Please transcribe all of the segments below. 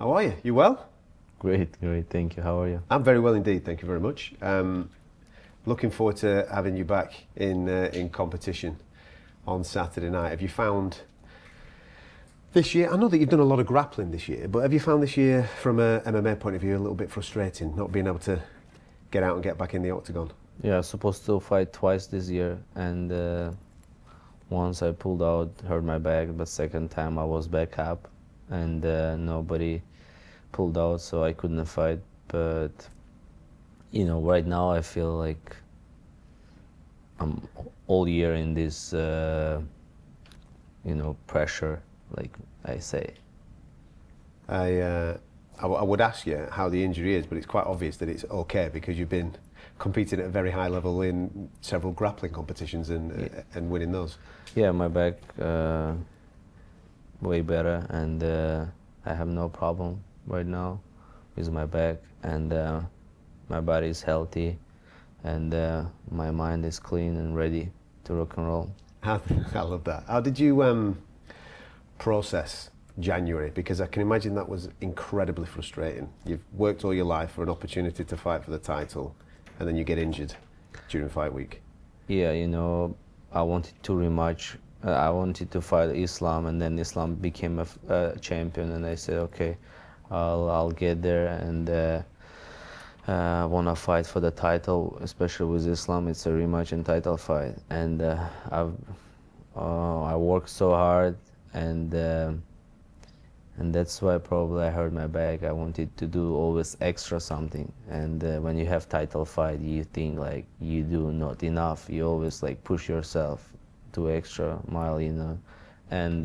How are you? You well? Great, great. Thank you. How are you? I'm very well indeed. Thank you very much. Looking forward to having you back in competition on Saturday night. Have you found this year? I know that you've done a lot of grappling this year, but have you found this year, from a MMA point of view, a little bit frustrating, not being able to get out and get back in the octagon? Yeah, I was supposed to fight twice this year, and once I pulled out, hurt my back. But second time I was back up, and nobody pulled out, so I couldn't fight. But right now I feel like I'm all year in this, pressure, like I say. I would ask you how the injury is, but it's quite obvious that it's okay because you've been competing at a very high level in several grappling competitions and winning those. Yeah, my back way better, and I have no problem right now with my back, and my body is healthy, and my mind is clean and ready to rock and roll. I love that. How did you process January? Because I can imagine that was incredibly frustrating. You've worked all your life for an opportunity to fight for the title, and then you get injured during fight week. Yeah, I wanted to rematch. I wanted to fight Islam, and then Islam became a champion, and I said, okay, I'll get there, and I want to fight for the title, especially with Islam. It's a rematch and title fight, and I worked so hard, and that's why probably I hurt my back. I wanted to do always extra something, and when you have title fight, you think like you do not enough. You always like push yourself to extra mile, and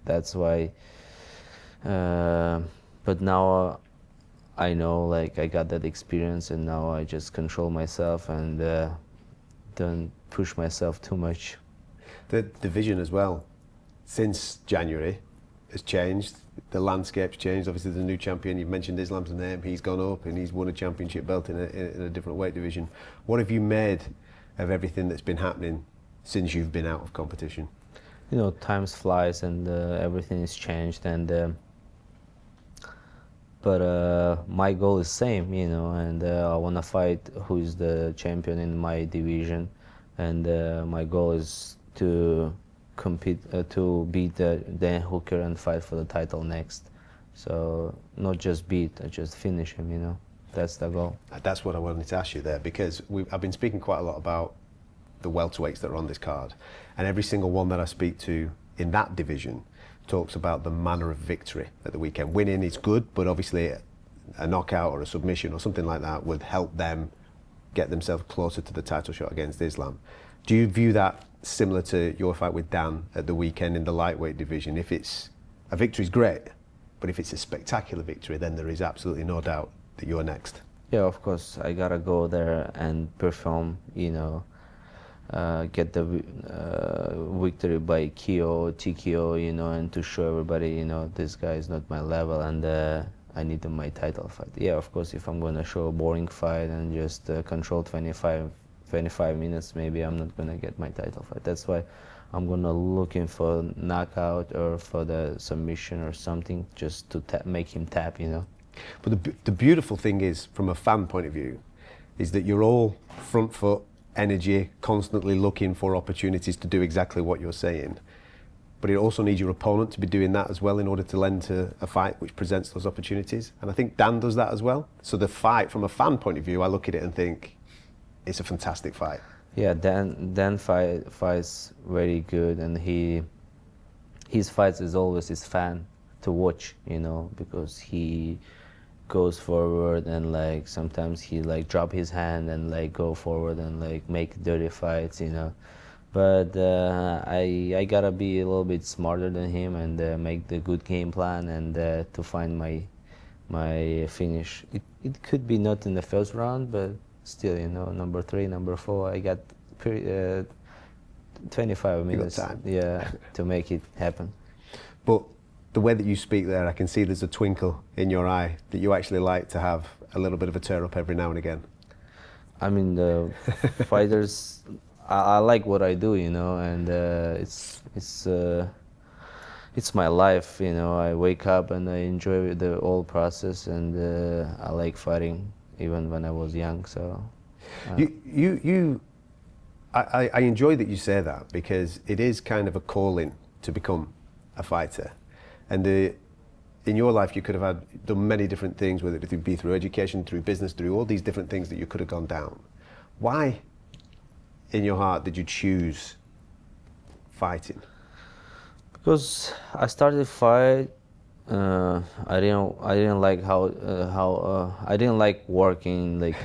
that's why. But now I know, like, I got that experience, and now I just control myself and don't push myself too much. The division as well, since January, has changed. The landscape's changed. Obviously, there's a new champion. You've mentioned Islam's name. He's gone up and he's won a championship belt in a different weight division. What have you made of everything that's been happening since you've been out of competition? Times flies, and everything is changed, and but my goal is same, and I want to fight who is the champion in my division, and my goal is to compete, to beat Dan Hooker and fight for the title next. So not just beat, just finish him, that's the goal. That's what I wanted to ask you there, because I've been speaking quite a lot about the welterweights that are on this card, and every single one that I speak to in that division talks about the manner of victory at the weekend. Winning is good, but obviously a knockout or a submission or something like that would help them get themselves closer to the title shot against Islam. Do you view that similar to your fight with Dan at the weekend in the lightweight division? If it's a victory is great, but if it's a spectacular victory, then there is absolutely no doubt that you're next. Yeah, of course, I gotta go there and perform, get the victory by KO, TKO, and to show everybody, this guy is not my level, and I need my title fight. Yeah, of course, if I'm gonna show a boring fight and just control 25 minutes, maybe I'm not gonna get my title fight. That's why I'm gonna looking for knockout or for the submission or something, just to make him tap, But the beautiful thing is, from a fan point of view, is that you're all front foot, energy, constantly looking for opportunities to do exactly what you're saying. But it also needs your opponent to be doing that as well in order to lend to a fight which presents those opportunities. And I think Dan does that as well. So the fight, from a fan point of view, I look at it and think, it's a fantastic fight. Yeah, Dan fights very good, and his fights is always his fan to watch, because he goes forward and like sometimes he like drop his hand and like go forward and like make dirty fights, But I gotta be a little bit smarter than him and make the good game plan and to find my finish. It could be not in the first round, but still, number 3, number 4, I got 25 minutes. You got time. Yeah, to make it happen. But the way that you speak there, I can see there's a twinkle in your eye that you actually like to have a little bit of a tear up every now and again. I mean, the fighters, I like what I do, and it's it's my life, you know. I wake up and I enjoy the whole process, and I like fighting even when I was young. So I enjoy that you say that, because it is kind of a calling to become a fighter. And in your life, you could have done many different things, whether it be through education, through business, through all these different things that you could have gone down. Why, in your heart, did you choose fighting? because I started fight, I didn't like how I didn't like working like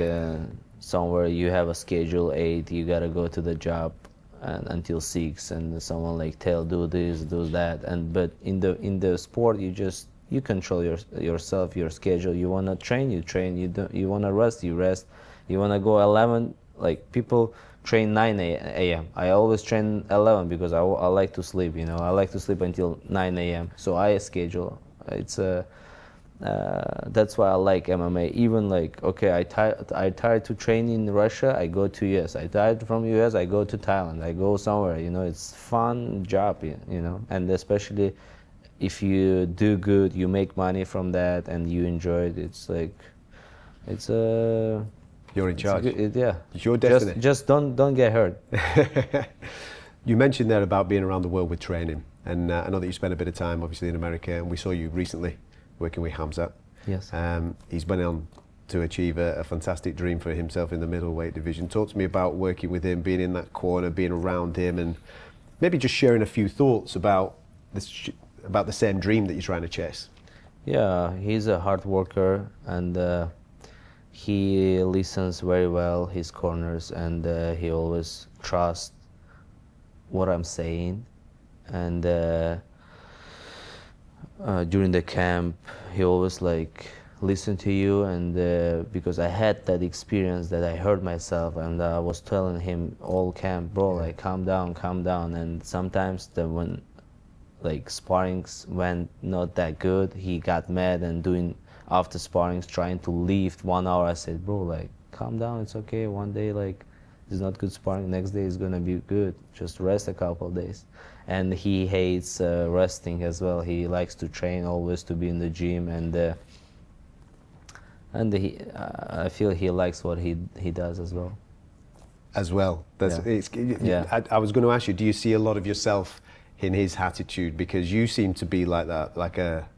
somewhere you have a schedule 8, you gotta go to the job and until 6, and someone like tell do this, do that, and but in the sport you control yourself, your schedule. You wanna train, you train. You wanna rest, you rest. You wanna go 11, like people train 9 a.m. I always train 11 because I like to sleep, you know. I like to sleep until 9 a.m. So I schedule. It's that's why I like MMA. Even like, okay, I tried to train in Russia, I go to US. I tried from US, I go to Thailand. I go somewhere, you know. It's fun job, you know. And especially if you do good, you make money from that and you enjoy it. It's like, it's a... You're in charge. Yeah. It's your destiny. Just don't get hurt. You mentioned there about being around the world with training, and I know that you spent a bit of time obviously in America, and we saw you recently working with Khamzat. Yes. He's been on to achieve a fantastic dream for himself in the middleweight division. Talk to me about working with him, being in that corner, being around him, and maybe just sharing a few thoughts about this, about the same dream that you're trying to chase. Yeah, he's a hard worker, and he listens very well his corners, and he always trusts what I'm saying. And during the camp, he always like listen to you, and because I had that experience that I hurt myself, and I was telling him all camp, bro, like calm down. And sometimes when like sparrings went not that good, he got mad and doing after sparrings trying to lift 1 hour. I said, bro, like calm down, it's okay. One day like it's not good sparring, next day is gonna be good. Just rest a couple of days. And he hates resting as well. He likes to train, always to be in the gym, and I feel he likes what he does as well. As well. That's, Yeah. I was going to ask you, do you see a lot of yourself in his attitude? Because you seem to be like that, like a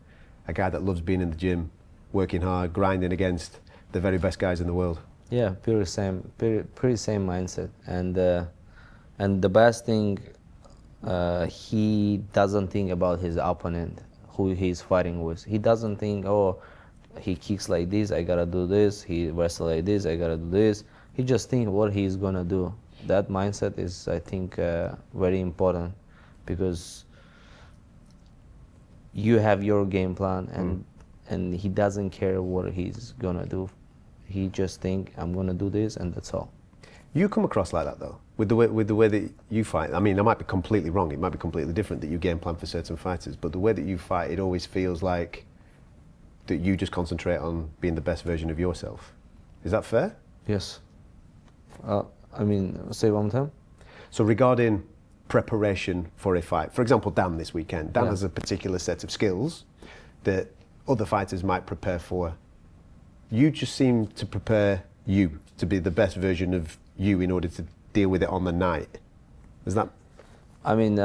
guy that loves being in the gym, working hard, grinding against the very best guys in the world. Yeah, pretty same mindset. And the best thing, he doesn't think about his opponent, who he's fighting with. He doesn't think, oh, he kicks like this, I gotta do this. He wrestles like this, I gotta do this. He just thinks what he's gonna do. That mindset is, I think, very important, because you have your game plan, and he doesn't care what he's gonna do. He just think, I'm gonna do this, and that's all. You come across like that though, with the way that you fight. I mean, I might be completely wrong. It might be completely different that you game plan for certain fighters, but the way that you fight, it always feels like that you just concentrate on being the best version of yourself. Is that fair? Yes. I mean, say one more time. So regarding preparation for a fight, for example, Dan this weekend. Dan Yeah. has a particular set of skills that other fighters might prepare for. You just seem to prepare you to be the best version of you in order to deal with it on the night. Is that? I mean,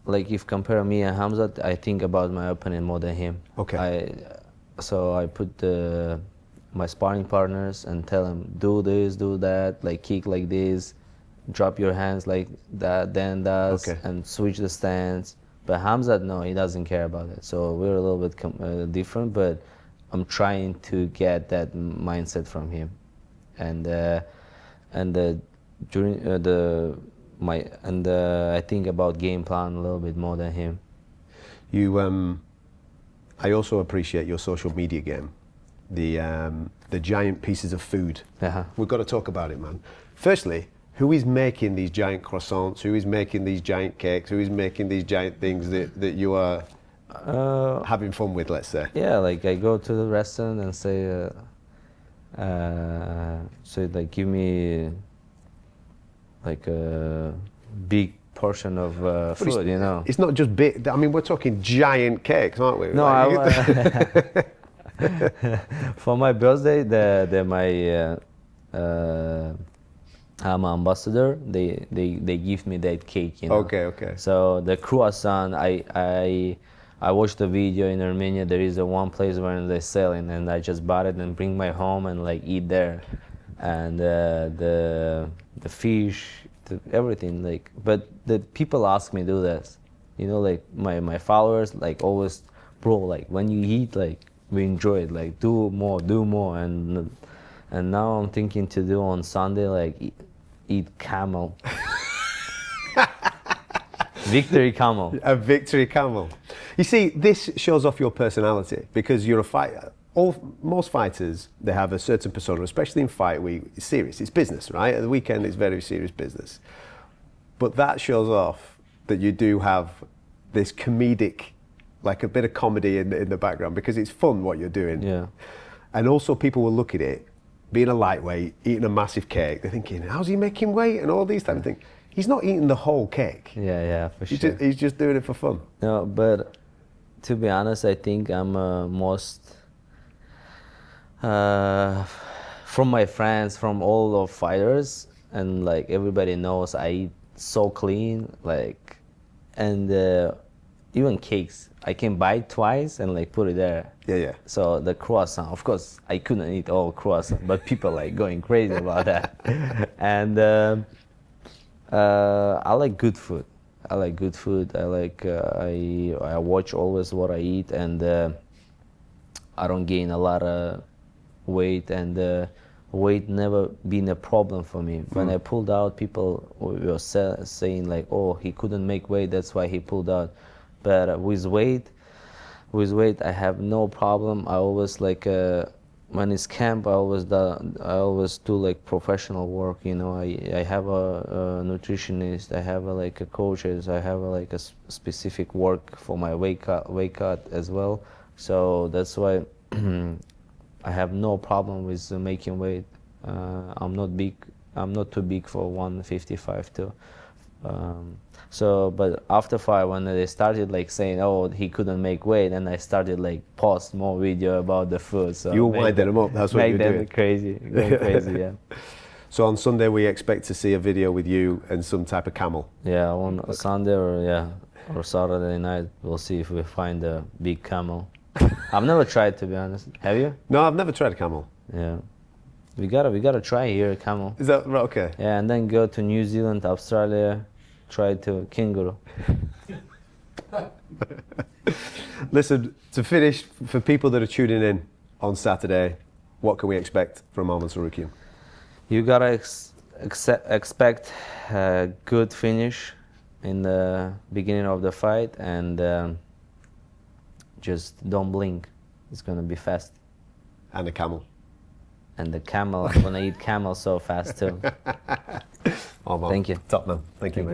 like if compare me and Khamzat, I think about my opponent more than him. Okay. So I put my sparring partners and tell them, do this, do that, like kick like this, drop your hands like that, then that, Okay. and switch the stance. But Khamzat, no, he doesn't care about it. So we're a little bit different, but I'm trying to get that mindset from him. And I think about game plan a little bit more than him. I also appreciate your social media game, the giant pieces of food. Uh-huh. We've got to talk about it, man. Firstly, who is making these giant croissants? Who is making these giant cakes? Who is making these giant things that you are having fun with, let's say? Yeah, like I go to the restaurant and say like give me like a big portion of But food, you know. It's not just big. I mean, we're talking giant cakes, aren't we? No, Like, for my birthday, I'm ambassador. They give me that cake, you know. Okay. So the croissant, I watched the video in Armenia. There is one place where they sell it, and I just bought it and bring my home and like eat there, and the fish, everything like. But the people ask me to do this, you know, like my followers like always, bro, like when you eat, like we enjoy it, like do more, and now I'm thinking to do on Sunday like eat camel. Victory camel. A victory camel. You see, this shows off your personality because you're a fighter. Most fighters, they have a certain persona, especially in fight week. It's serious. It's business, right? At the weekend, it's very serious business. But that shows off that you do have this comedic, like a bit of comedy in the background because it's fun what you're doing. Yeah. And also people will look at it, being a lightweight, eating a massive cake, they're thinking, how's he making weight and all these type of things. He's not eating the whole cake. Yeah, for sure. He's just doing it for fun. No, but to be honest, I think I'm most from my friends, from all of fighters, and like everybody knows I eat so clean, like, and even cakes I can buy it twice and like put it there. Yeah. So the croissant, of course, I couldn't eat all croissant, but people like going crazy about that. And I like good food. I like I watch always what I eat, and I don't gain a lot of weight, and weight never been a problem for me. When I pulled out, people were saying like, oh, he couldn't make weight, that's why he pulled out. But with weight, I have no problem. I always like when it's camp, I always do like professional work. You know, I have a nutritionist, I have like a coaches, I have like a specific work for my weight cut as well. So that's why I have no problem with making weight. I'm not big. I'm not too big for 155 too. So, but after fight, when they started like saying, "Oh, he couldn't make weight," and I started like post more video about the food. So You winded them up. That's what you're doing. Make them crazy, going crazy. Yeah. So on Sunday we expect to see a video with you and some type of camel. Yeah, on Sunday or Saturday night, we'll see if we find a big camel. I've never tried, to be honest. Have you? No, I've never tried a camel. Yeah. We gotta try here a camel. Is that right? Okay. Yeah, and then go to New Zealand, Australia, try to kangaroo. Listen, to finish, for people that are tuning in on Saturday, what can we expect from Arman Tsarukyan? You gotta expect a good finish in the beginning of the fight, and just don't blink. It's gonna be fast. And a camel. And the camel, I'm gonna eat camel so fast too. Arman, Thank you. Top man. Thank you, mate.